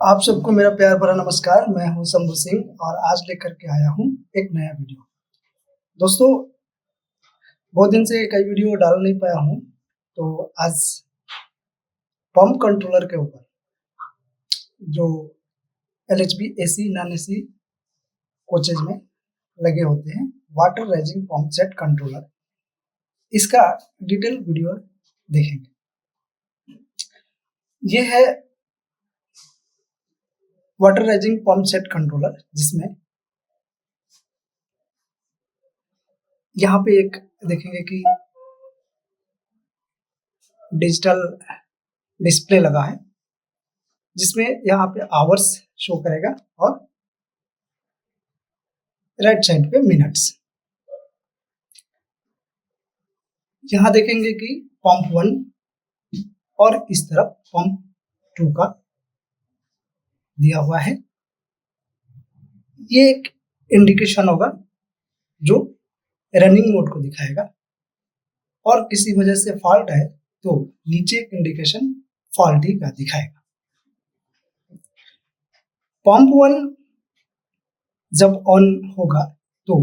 आप सबको मेरा प्यार भरा नमस्कार। मैं हूं शंभू सिंह और आज लेकर के आया हूं एक नया वीडियो। दोस्तों, बहुत दिन से कई वीडियो डाल नहीं पाया हूं, तो आज पंप कंट्रोलर के ऊपर जो LHB AC non AC coaches में लगे होते हैं, water raising pump set controller, इसका डिटेल वीडियो देखेंगे। ये है water raising pump set controller, जिसमें यहाँ पे एक देखेंगे कि डिजिटल डिस्प्ले लगा है, जिसमें यहाँ पे आवर्स शो करेगा और राइट साइड पे मिनट्स। यहाँ देखेंगे कि पंप 1 और इस तरफ पंप 2 का दिया हुआ है। ये एक इंडिकेशन होगा जो रनिंग मोड को दिखाएगा, और किसी वजह से फॉल्ट है तो नीचे एक इंडिकेशन फॉल्टी का दिखाएगा। पंप 1 जब ऑन होगा तो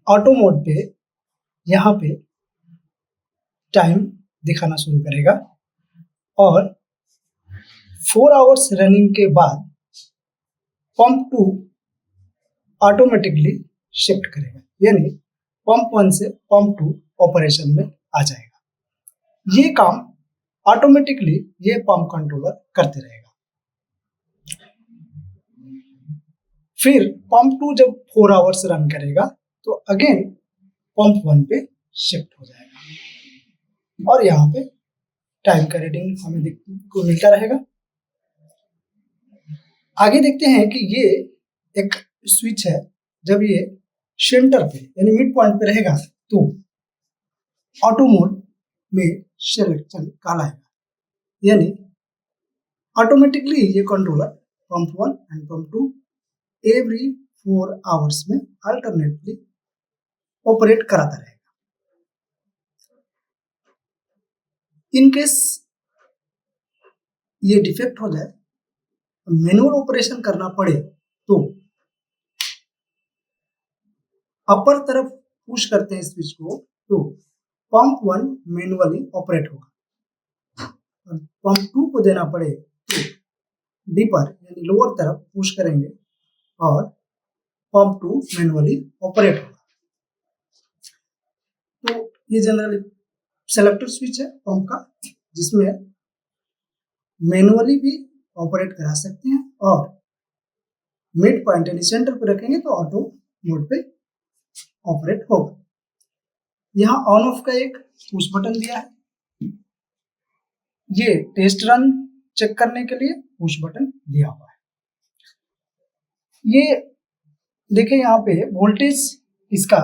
ऑटो मोड पे यहाँ पे टाइम दिखाना शुरू करेगा, और 4 आवर्स रनिंग के बाद पंप 2 ऑटोमेटिकली शिफ्ट करेगा, यानी पंप 1 से पंप 2 ऑपरेशन में आ जाएगा। ये काम ऑटोमेटिकली ये पंप कंट्रोलर करते रहेगा। फिर पंप 2 जब 4 आवर्स रन करेगा तो अगेन पंप 1 पे शिफ्ट हो जाएगा, और यहाँ पे टाइम का रीडिंग हमें को मिलता रहेगा। आगे देखते हैं कि ये एक स्विच है, जब ये सेंटर पे यानी मिड पॉइंट पे रहेगा तो ऑटो मोड में सिलेक्शन कहलाएगा, यानी ऑटोमेटिकली ये controller pump 1 and pump 2 every 4 hours में अल्टरनेटली ऑपरेट कराता रहेगा। इन केस ये डिफेक्ट हो जाए, मैनुअल ऑपरेशन करना पड़े, तो अपर तरफ पुश करते हैं स्विच को तो पंप 1 मैनुअली ऑपरेट होगा, और पंप 2 को देना पड़े तो डीपर यानी लोअर तरफ पुश करेंगे और पंप 2 मैनुअली ऑपरेट होगा। तो ये जनरली सेलेक्टर स्विच है पंप का, जिसमें मैनुअली भी ऑपरेट करा सकते हैं, और मिड पॉइंट यानी सेंटर पे रखेंगे तो ऑटो मोड पे ऑपरेट होगा। यहाँ ऑन ऑफ का एक पुश बटन दिया है, ये टेस्ट रन चेक करने के लिए पुश बटन दिया हुआ है। ये देखिए यहाँ पे वोल्टेज इसका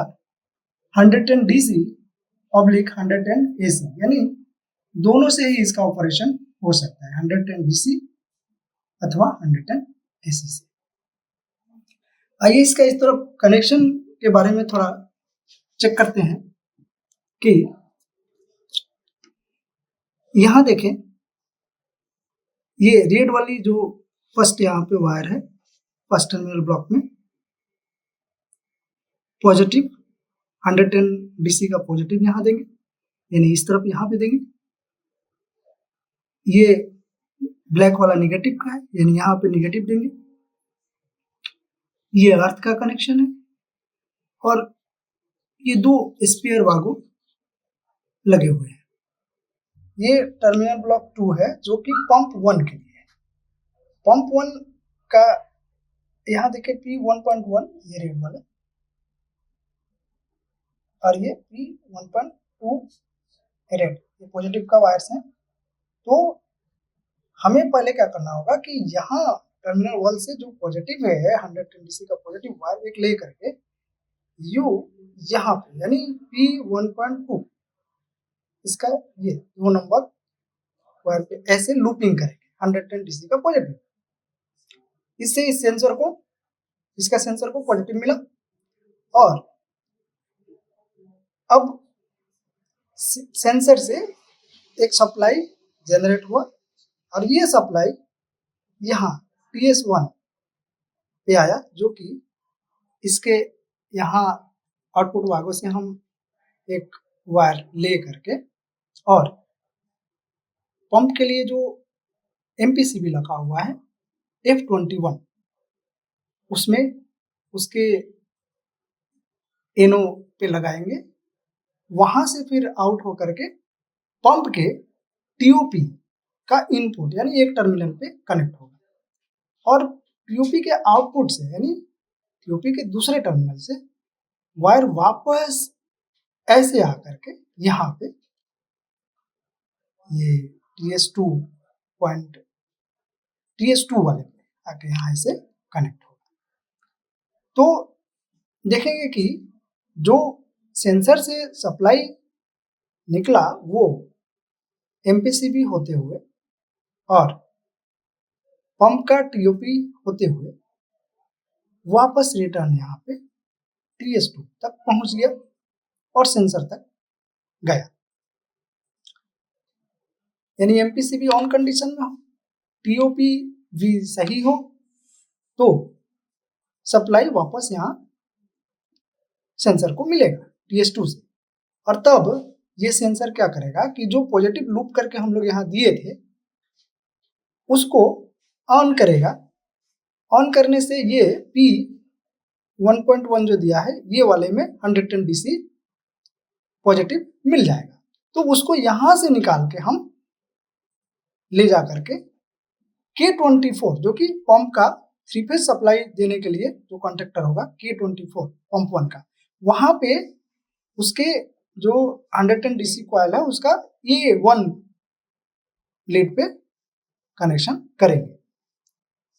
110 DC ऑब्लिक 110 AC, यानी दोनों से ही इसका ऑपरेशन हो सकता है, 110 DC अथवा 110 AC से। आइए इसका इस तरफ कनेक्शन के बारे में थोड़ा चेक करते हैं कि यहाँ देखें, ये रेड वाली जो फर्स्ट यहाँ पे वायर है, फर्स्ट टर्मिनल ब्लॉक में पॉजिटिव 110 DC का पॉजिटिव यहाँ देंगे, यानी इस तरफ यहाँ पे देंगे। ये ब्लैक वाला निगेटिव का है, यानी यहाँ पे निगेटिव देंगे। ये अर्थ का कनेक्शन है, और ये 2 स्पेयर वागो लगे हुए हैं। ये टर्मिनल ब्लॉक 2 है जो कि पंप 1 के लिए है। पंप 1 का यहाँ देखिए P1.1 ये रेड वाला, और ये P1.2 रेड, ये पॉजिटिव का वायर्स हैं। तो हमें पहले क्या करना होगा कि यहाँ टर्मिनल 1 से जो पॉजिटिव है 110 DC का पॉजिटिव वायर एक ले करके यू यहाँ पे यानी P1.2 इसका ये 2 नंबर वायर पे ऐसे लूपिंग करेंगे 110 DC का पॉजिटिव। इससे इस सेंसर को इसका सेंसर को पॉजिटिव मिला, और अब सेंसर से एक सप्लाई जनरेट हुआ, और ये सप्लाई यहाँ TS1 पे आया, जो कि इसके यहाँ आउटपुट भागों से हम एक वायर ले करके और पंप के लिए जो MPCB लगा हुआ है F21 उसमें उसके एनो पे लगाएंगे, वहां से फिर आउट होकर के पंप के TOP का इनपुट यानी एक टर्मिनल पे कनेक्ट होगा और TOP के आउटपुट से यानी TOP के दूसरे टर्मिनल से वायर वापस ऐसे आकर के यहाँ पे ये TS2 वाले पे आके यहाँ से कनेक्ट होगा। तो देखेंगे कि जो सेंसर से सप्लाई निकला वो MPCB होते हुए और पंप का TOP होते हुए वापस रिटर्न यहाँ पे TS2 तक पहुंच गया और सेंसर तक गया। यानी MPCB ऑन कंडीशन में हो, TOP भी सही हो तो सप्लाई वापस यहाँ सेंसर को मिलेगा TS2 से। और तब ये सेंसर क्या करेगा कि जो पॉजिटिव लूप करके हम लोग यहाँ दिए थे उसको ऑन करेगा। ऑन करने से ये P1.1 जो दिया है ये वाले में 110 DC पॉजिटिव मिल जाएगा। तो उसको यहाँ से निकाल के हम ले जा करके K24 जो कि पंप का 3 फेज सप्लाई देने के लिए जो कॉन्ट्रैक्टर होगा K24 पंप 1 का, वहां पे उसके जो 110 DC कॉइल है उसका A1 लीड पे कनेक्शन करेंगे।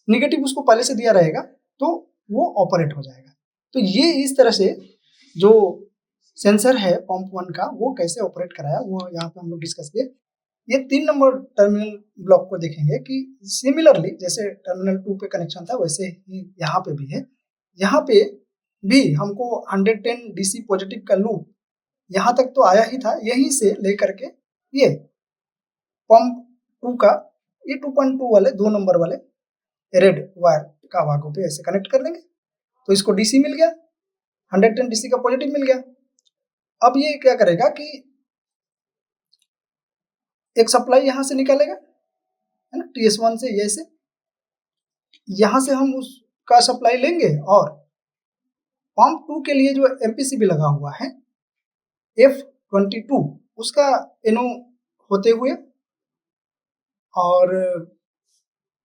निगेटिव उसको पहले से दिया रहेगा तो वो ऑपरेट हो जाएगा। तो ये इस तरह से जो सेंसर है पंप 1 का वो कैसे ऑपरेट कराया वो यहाँ पे हम लोग डिस्कस किए। ये 3 नंबर टर्मिनल ब्लॉक को देखेंगे कि सिमिलरली जैसे टर्मिनल 2 पे कनेक्शन था वैसे ही यहाँ पे भी है। यहाँ पे भी हमको 110 DC पॉजिटिव का लूप यहाँ तक तो आया ही था, यहीं से लेकर के ये पंप 2 का ये 2.2 वाले 2 नंबर वाले रेड वायर का भागों पे ऐसे कनेक्ट कर देंगे तो इसको DC मिल गया, 110 DC का पॉजिटिव मिल गया। अब ये क्या करेगा कि एक सप्लाई यहां से निकालेगा है ना TS1 से, ये से यहां से हम उसका सप्लाई लेंगे और पंप 2 के लिए जो MPCB लगा हुआ है F22 उसका एनो होते हुए और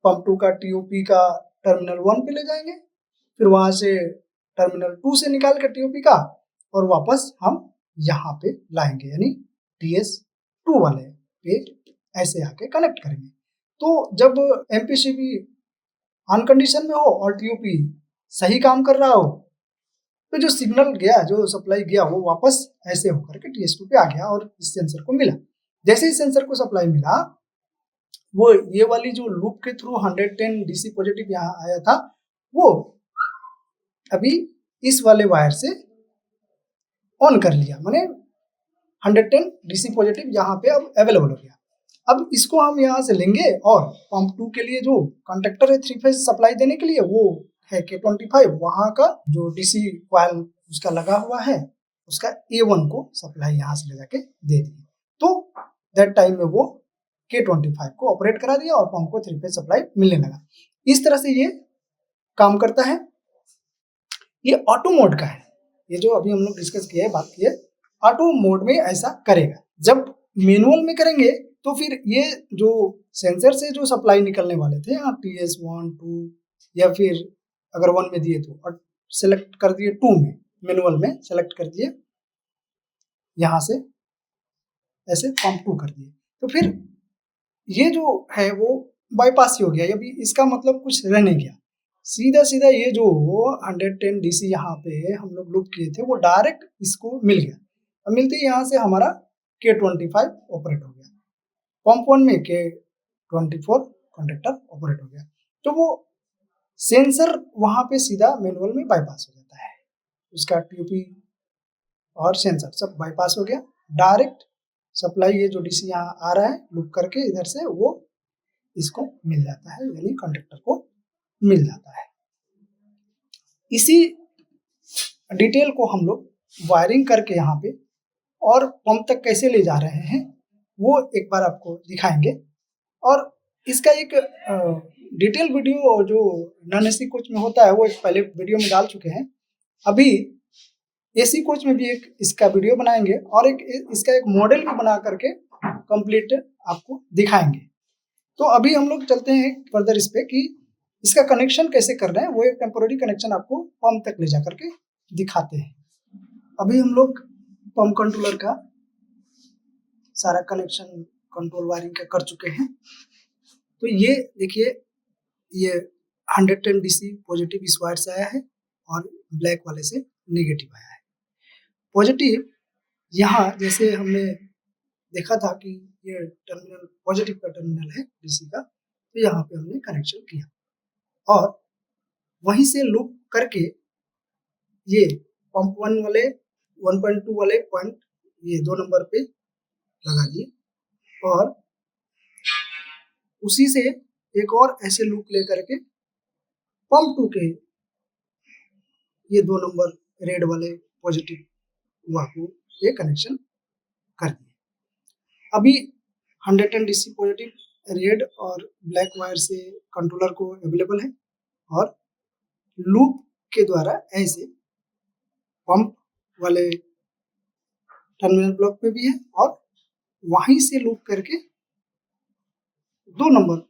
पंप 2 का TOP का टर्मिनल 1 पे ले जाएंगे, फिर वहां से टर्मिनल 2 से निकाल के TOP का और वापस हम यहाँ पे लाएंगे यानी TS2 वाले पे ऐसे आके कनेक्ट करेंगे। तो जब MPCB ऑन कंडीशन में हो और TOP सही काम कर रहा हो तो जो सिग्नल गया जो सप्लाई गया वो वापस ऐसे होकर के TS2 पे आ गया और इस सेंसर को मिला। जैसे ही सेंसर को सप्लाई मिला वो ये वाली जो लूप के थ्रू 110 DC पॉजिटिव यहाँ आया था वो अभी इस वाले वायर से ऑन कर लिया, माने 110 DC पॉजिटिव यहाँ पे अब अवेलेबल हो गया। अब इसको हम यहाँ से लेंगे और पंप 2 के लिए जो कंडक्टर है 3 फेज सप्लाई देने के लिए वो है K25, वहां का जो DC कॉइल उसका लगा हुआ है उसका A1 को सप्लाई यहाँ से ले जाके दे दी। तो दैट टाइम में वो K25 को ऑपरेट करा दिया और पंप को 3 फेज सप्लाई मिलने लगा। इस तरह से ये काम करता है। ये ऑटो मोड का है, ये जो अभी हम लोग डिस्कस किए है बात किए ऑटो मोड में ऐसा करेगा। जब मैनुअल में करेंगे तो फिर ये जो सेंसर से जो सप्लाई निकलने वाले थे TS1 2 या फिर अगर 1 में दिए तो और सेलेक्ट कर दिए 2 में, मैनुअल में सेलेक्ट कर दिए यहाँ से ऐसे पंप 2 कर दिए तो फिर ये जो है वो बाईपास ही हो गया। अभी इसका मतलब कुछ रह नहीं गया, सीधा सीधा ये जो 110 DC यहाँ पे हम लोग लूप किए थे वो डायरेक्ट इसको मिल गया। अब मिलते ही यहाँ से हमारा K25 ऑपरेट हो गया, पंप 1 में K24 कंडक्टर ऑपरेट हो गया। तो वो सेंसर वहां पे सीधा मैनुअल में बाईपास हो जाता है, उसका TOP और सेंसर सब बाईपास हो गया। डायरेक्ट सप्लाई ये जो DC यहाँ आ रहा है लूप करके इधर से वो इसको मिल जाता है यानी कंडक्टर को मिल जाता है। इसी डिटेल को हम लोग वायरिंग करके यहाँ पे और पंप तक कैसे ले जा रहे हैं वो एक बार आपको दिखाएंगे। और इसका एक डिटेल वीडियो जो नॉन एसी कोच में होता है वो एक पहले वीडियो में डाल चुके हैं। अभी एसी कोच में भी एक इसका वीडियो बनाएंगे और इसका एक मॉडल भी बना करके कंप्लीट आपको दिखाएंगे। तो अभी हम लोग चलते हैं फर्दर इस पे कि इसका कनेक्शन कैसे कर रहे हैं, वो एक टेम्पोररी कनेक्शन आपको पंप तक ले जा करके दिखाते हैं। अभी हम लोग पंप कंट्रोलर का सारा कनेक्शन कंट्रोल वायरिंग का कर चुके हैं। तो ये देखिए, ये 110 डीसी पॉजिटिव इस वायर से आया है और ब्लैक वाले से नेगेटिव आया है। पॉजिटिव यहाँ जैसे हमने देखा था कि ये टर्मिनल पॉजिटिव का टर्मिनल है डीसी का, तो यहाँ पे हमने कनेक्शन किया और वहीं से लूप करके ये पंप 1 वाले 1.2 वाले पॉइंट ये 2 नंबर पे लगा दिए और उसी से एक और ऐसे लूप लेकर के पंप 2 के ये 2 नंबर रेड वाले पॉजिटिव को ये कनेक्शन कर दिए। अभी 110 डीसी पॉजिटिव रेड और ब्लैक वायर से कंट्रोलर को अवेलेबल है और लूप के द्वारा ऐसे पंप वाले टर्मिनल ब्लॉक पे भी है और वहीं से लूप करके 2 नंबर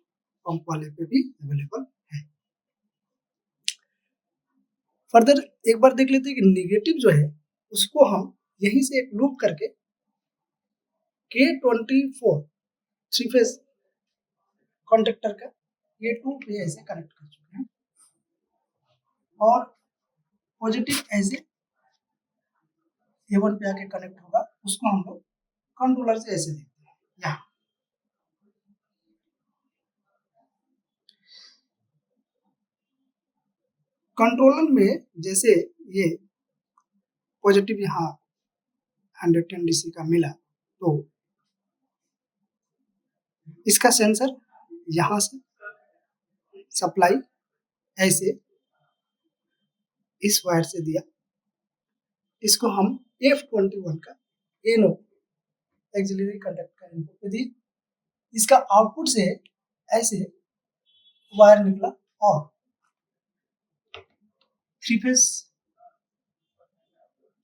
पंप वाले पे भी अवेलेबल है। फर्दर एक बार देख लेते हैं कि नेगेटिव जो है उसको हम यहीं से एक लूप करके K24 थ्री फेज कॉन्टेक्टर का ये 2 पे ऐसे कनेक्ट कर चुके हैं और पॉजिटिव ऐसे A1 पे आके कनेक्ट होगा, उसको हम लोग कंट्रोलर से ऐसे देखते हैं। यहाँ कंट्रोलर में जैसे ये पॉजिटिव यहाँ 110 डीसी का मिला तो इसका सेंसर यहाँ से सप्लाई ऐसे इस वायर से दिया, इसको हम F21 का एनो एक्सिलरी कंडक्टर का इनपुट पे दिए, इसका आउटपुट से ऐसे वायर निकला और 3 फेज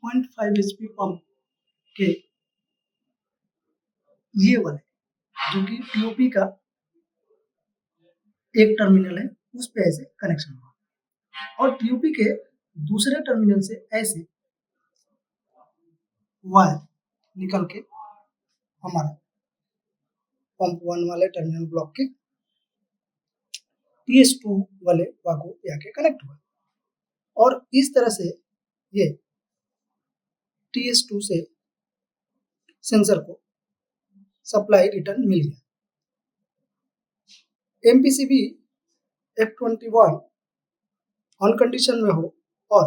0.5 HP पंप के ये वाले जो कि टीओपी का एक टर्मिनल है उस पे ऐसे कनेक्शन हुआ और टीओपी के दूसरे टर्मिनल से ऐसे वायर निकल के हमारा पंप 1 वाले टर्मिनल ब्लॉक के TS2 वाले वाको पे आके कनेक्ट हुआ और इस तरह से ये TS2 से सेंसर को सप्लाई रिटर्न मिल गया। MPCB F21 ऑन कंडीशन में हो और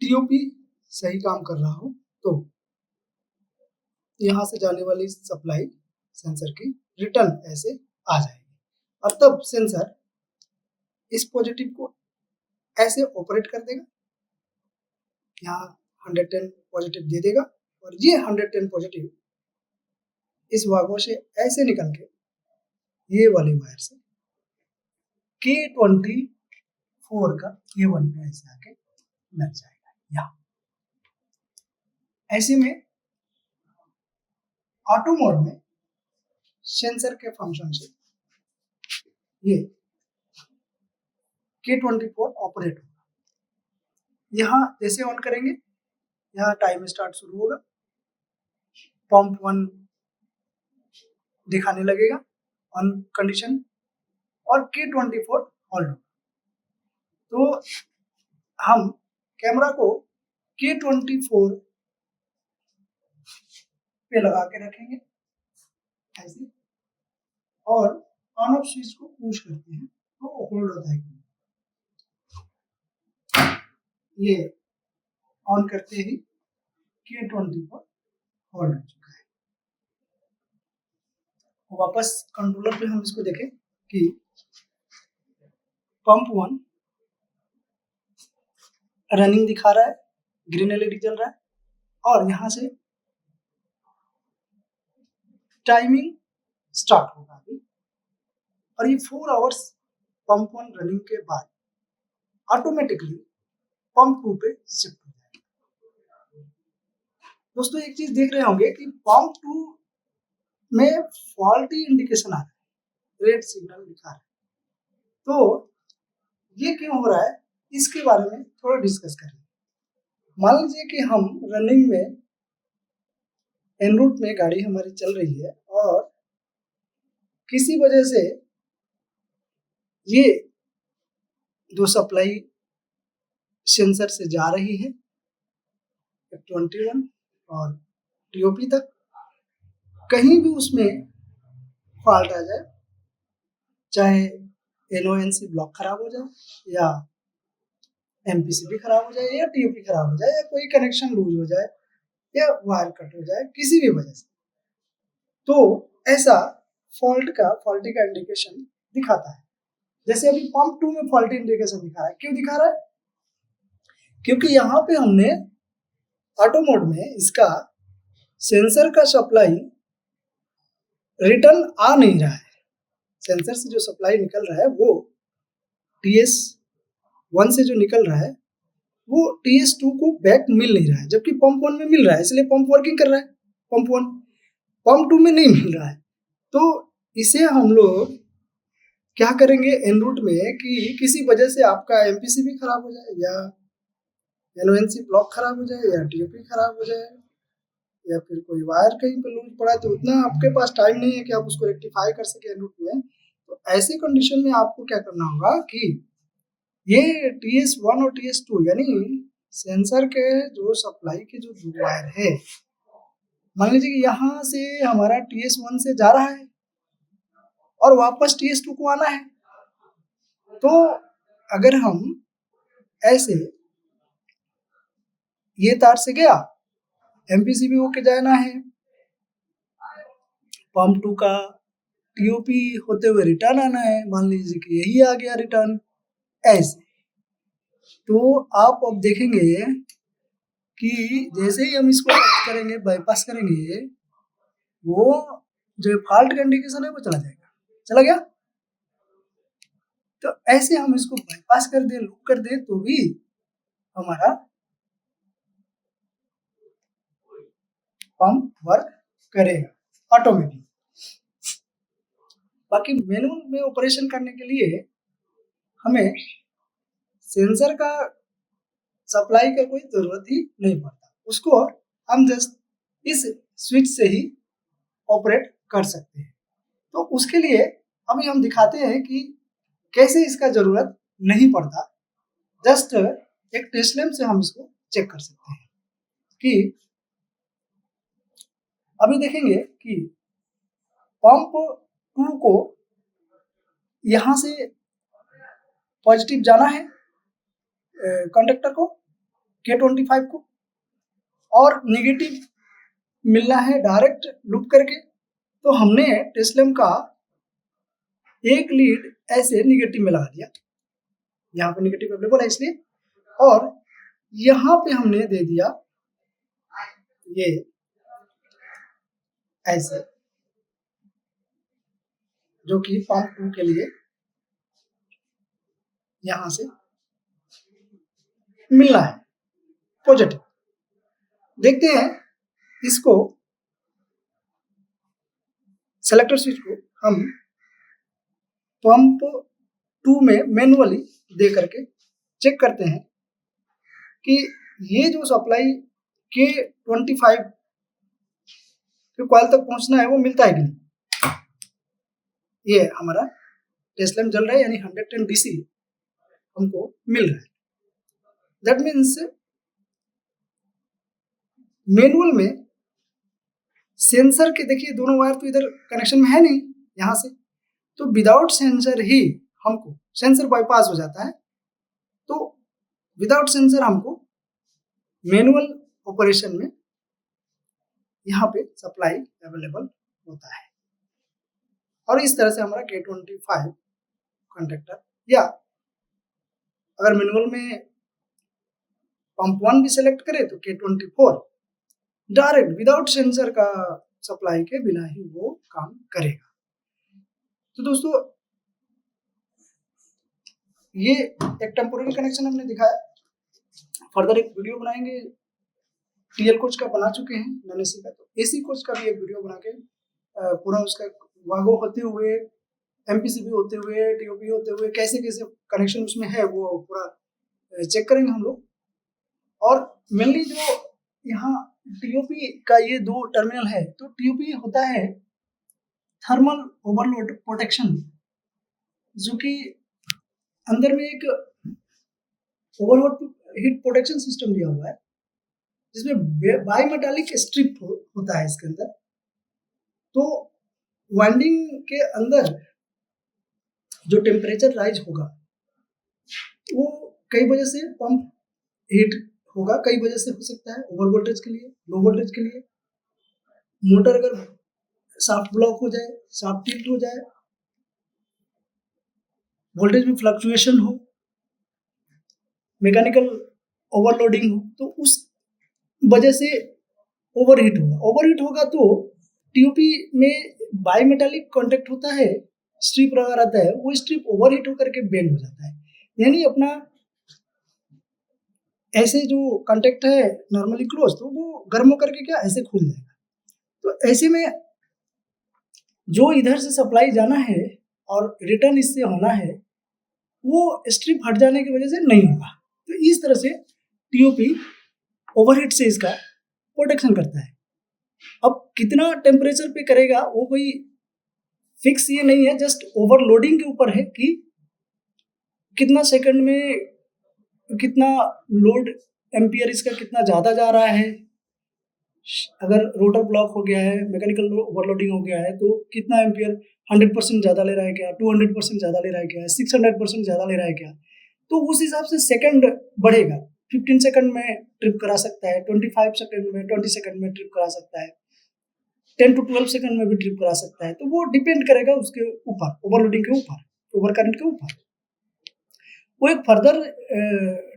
टीओपी सही काम कर रहा हो तो यहाँ से जाने वाली सप्लाई सेंसर की रिटर्न ऐसे आ जाएगी और तब सेंसर इस पॉजिटिव को ऐसे ऑपरेट कर देगा, यहाँ 110 पॉजिटिव दे देगा और ये 110 पॉजिटिव इस वागों से ऐसे निकल के ये वाली वायर से K24 का A1 पे ऐसे आके लग जाएगा। यहाँ ऐसे में ऑटो मोड में सेंसर के फंक्शन से ये K24 ऑपरेट होगा। यहाँ जैसे ऑन करेंगे यहाँ टाइम स्टार्ट शुरू होगा, पंप 1 दिखाने लगेगा ऑन कंडीशन और K24 होल्ड होगा। तो हम कैमरा को K24 पे लगा के रखेंगे ऐसे और ऑन ऑफ स्विच को पुश करते हैं तो होल्ड होता है। ये ऑन करते ही K24 होल्ड हो चुका है। वापस कंट्रोलर पे हम इसको देखें कि पंप 1 रनिंग दिखा रहा है, ग्रीन एलईडी जल रहा है, और यहाँ से टाइमिंग स्टार्ट होगा अभी, और ये 4 आवर्स पंप 1 रनिंग के बाद ऑटोमेटिकली पंप 2 पे शिफ्ट हो जाएगा। दोस्तों एक चीज देख रहे होंगे कि पंप 2 में फॉल्टी इंडिकेशन आ रहा है, रेड सिग्नल दिखा रहा है। तो ये क्यों हो रहा है, इसके बारे में थोड़ा डिस्कस करें। मान लीजिए कि हम रनिंग में एन रूट में गाड़ी हमारी चल रही है और किसी वजह से ये जो सप्लाई सेंसर से जा रही है F21 और टीओपी तक, कहीं भी उसमें फॉल्ट आ जाए, चाहे एनओएनसी ब्लॉक खराब हो जाए या एमपीसीबी खराब हो जाए या टीओपी खराब हो जाए या कोई कनेक्शन लूज हो जाए या वायर कट हो जाए, किसी भी वजह से, तो ऐसा फॉल्टी का इंडिकेशन दिखाता है। जैसे अभी पंप 2 में फॉल्टी इंडिकेशन दिखा रहा है, क्यों दिखा रहा है? क्योंकि यहाँ पे हमने ऑटो मोड में इसका सेंसर का सप्लाई रिटर्न आ नहीं रहा है। सेंसर से जो सप्लाई निकल रहा है वो TS1 से जो निकल रहा है वो TS2 को बैक मिल नहीं रहा है, जबकि पंप 1 में मिल रहा है, इसलिए पंप वर्किंग कर रहा है पंप 1। पंप 2 में नहीं मिल रहा है, तो इसे हम लोग क्या करेंगे एन रूट में कि किसी वजह से आपका एमपीसीबी खराब हो जाए या एनओएनसी ब्लॉक खराब हो जाए या टीओपी खराब हो जाए या फिर कोई वायर कहीं पे लूज पड़ा है, तो उतना आपके पास टाइम नहीं है कि आप उसको रेक्टिफाई कर सके एन रूट में। तो ऐसे कंडीशन में आपको क्या करना होगा कि ये TS1 और TS2 यानी सेंसर के जो सप्लाई के जो वायर है, मान लीजिए कि यहाँ से हमारा TS1 से जा रहा है और वापस TS2 को आना है, तो अगर हम ऐसे ये तार से गया, एमपीसीबी होके जाना है, पंप 2 का टीओपी होते हुए रिटर्न आना है, मान लीजिए कि यही आ गया रिटर्न ऐसे, तो आप अब देखेंगे कि जैसे ही हम इसको करेंगे, बाईपास करेंगे, वो जो फॉल्ट का इंडिकेशन है वो चला जाएगा, चला गया। तो ऐसे हम इसको बाईपास कर दे, लूप कर दे, तो भी हमारा पंप वर्क करेगा ऑटोमेटिक। बाकी मैनुअल में ऑपरेशन करने के लिए हमें सेंसर का सप्लाई का कोई जरूरत ही नहीं पड़ता, उसको हम जस्ट इस स्विच से ही ऑपरेट कर सकते हैं। तो उसके लिए अभी हम दिखाते हैं कि कैसे इसका जरूरत नहीं पड़ता, जस्ट एक टेस्ट लैंप से हम इसको चेक कर सकते हैं। कि अभी देखेंगे कि पंप 2 को यहाँ से पॉजिटिव जाना है कंडक्टर को K25 को, और नेगेटिव मिलना है डायरेक्ट लूप करके। तो हमने टेस्ट लैंप का एक लीड ऐसे नेगेटिव में लगा दिया, यहाँ पे नेगेटिव अवेलेबल है इसलिए, और यहाँ पे हमने दे दिया ये ऐसे, जो कि पंप 2 के लिए यहाँ से मिलना है पॉजिटिव। देखते हैं इसको, सेलेक्टर स्विच को हम पंप 2 में मैनुअली दे करके चेक करते हैं कि ये जो सप्लाई K25 के कॉइल तक पहुंचना है वो मिलता है कि नहीं। ये हमारा टेस्ट लैंप जल रहा है, यानी 110 DC हमको मिल रहा है। दैट मीन्स मैनुअल में सेंसर के, देखिए दोनों वायर तो इधर कनेक्शन में है नहीं यहाँ से, तो विदाउट सेंसर ही हमको, सेंसर बाईपास हो जाता है, तो विदाउट सेंसर हमको मैनुअल ऑपरेशन में यहाँ पे सप्लाई अवेलेबल होता है। और इस तरह से हमारा K25 कंडक्टर या अगर मैनुअल में पंप 1 भी सेलेक्ट करें तो K24 डायरेक्ट विदाउट सेंसर का सप्लाई के बिना ही वो काम करेगा। तो दोस्तों ये एक टेम्पोररी कनेक्शन हमने दिखाया, फर्दर एक वीडियो बनाएंगे, टीएल कोच का बना चुके हैं नॉन एसी का, तो एसी कोच का भी एक वीडियो बना के पूरा उसका वागो होते हुए, एमपीसीबी होते हुए, टीओपी होते हुए कैसे कैसे कनेक्शन उसमें है वो पूरा चेक करेंगे हम लोग। और मेनली जो यहाँ टीओपी का ये 2 टर्मिनल है, तो टीओपी होता है थर्मल ओवरलोड प्रोटेक्शन, जो कि अंदर में एक ओवरलोड हीट प्रोटेक्शन सिस्टम दिया हुआ है, जिसमें बाईमेटालिक स्ट्रिप होता है इसके अंदर। तो वाइंडिंग के अंदर जो टेम्परेचर राइज होगा वो कई वजह से पंप हीट होगा, कई वजह से हो सकता है ओवर वोल्टेज के लिए, लो वोल्टेज के लिए, मोटर अगर शाफ्ट ब्लॉक हो जाए, शाफ्ट टिल्ट हो जाए, वोल्टेज में फ्लक्चुएशन हो, मैकेनिकल ओवरलोडिंग हो, तो उस वजह से ओवरहीट होगा। ओवरहीट होगा तो टीओपी में बाईमेटालिक कांटेक्ट होता है, स्ट्रिप लगा रहता है, वो स्ट्रिप ओवरहीट होकर के बेंड हो जाता है, यानी अपना ऐसे जो कांटेक्ट है नॉर्मली क्लोज, तो वो गर्म होकर के क्या ऐसे खुल जाएगा। तो ऐसे में जो इधर से सप्लाई जाना है और रिटर्न इससे होना है, वो स्ट्रिप हट जाने की वजह से नहीं होगा। तो इस तरह से टीओपी ओवरहीट से इसका प्रोटेक्शन करता है। अब कितना टेम्परेचर पे करेगा वो कोई फिक्स ये नहीं है, जस्ट ओवरलोडिंग के ऊपर है कि कितना सेकंड में कितना लोड एम्पियर इसका कितना ज़्यादा जा रहा है। अगर रोटर ब्लॉक हो गया है, मैकेनिकल ओवरलोडिंग हो गया है, तो कितना एम्पियर 100% ज़्यादा ले रहा है क्या, 200% ज़्यादा ले रहा है क्या, 600% ज़्यादा ले रहा है क्या, तो उस हिसाब से सेकंड बढ़ेगा। 15 सेकंड में ट्रिप करा सकता है, 25 सेकंड में, 20 सेकंड में ट्रिप करा सकता है, 10 to 12 सेकंड में भी ट्रिप करा सकता है। तो वो डिपेंड करेगा उसके ऊपर, ओवरलोडिंग के ऊपर, ओवर करंट के ऊपर। वो एक फर्दर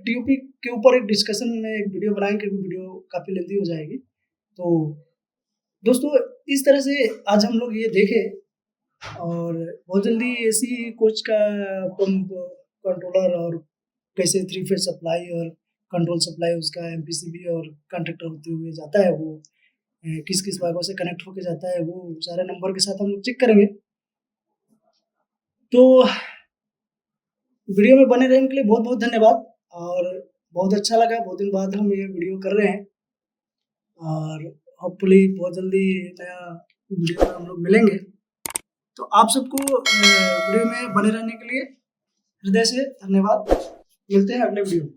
टीओपी के ऊपर एक डिस्कशन में एक वीडियो बनाएंगे, क्योंकि वीडियो काफ़ी लेंथी हो जाएगी। तो दोस्तों इस तरह से आज हम लोग ये देखे, और बहुत जल्दी एसी कोच का पंप कंट्रोलर और कैसे 3 फेज सप्लाई और कंट्रोल सप्लाई उसका एमपीसीबी और कंट्रैक्टर होते हुए जाता है, वो किस किस भागों से कनेक्ट होके जाता है, वो सारे नंबर के साथ हम लोग चेक करेंगे। तो वीडियो में बने रहने के लिए बहुत बहुत धन्यवाद, और बहुत अच्छा लगा, बहुत दिन बाद हम ये वीडियो कर रहे हैं, और होपफुली बहुत जल्दी नया वीडियो में हम लोग मिलेंगे। तो आप सबको वीडियो में बने रहने के लिए हृदय से धन्यवाद। मिलते हैं अगले वीडियो में।